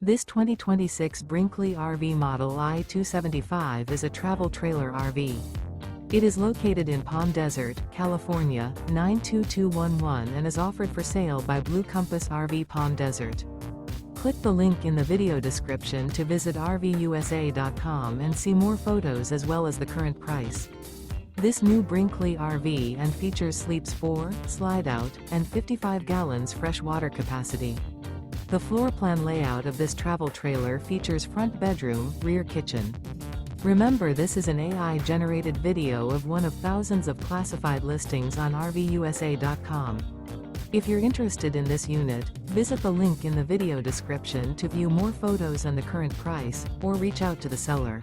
This 2026 Brinkley RV Model I 275 is a travel trailer RV. It is located in Palm Desert, California, 92211 and is offered for sale by Blue Compass RV Palm Desert. Click the link in the video description to visit RVUSA.com and see more photos as well as the current price. This new Brinkley RV and features sleeps 4, slide-out, and 55 gallons fresh water capacity. The floor plan layout of this travel trailer features front bedroom, rear kitchen. Remember, this is an AI-generated video of one of thousands of classified listings on RVUSA.com. If you're interested in this unit, visit the link in the video description to view more photos and the current price, or reach out to the seller.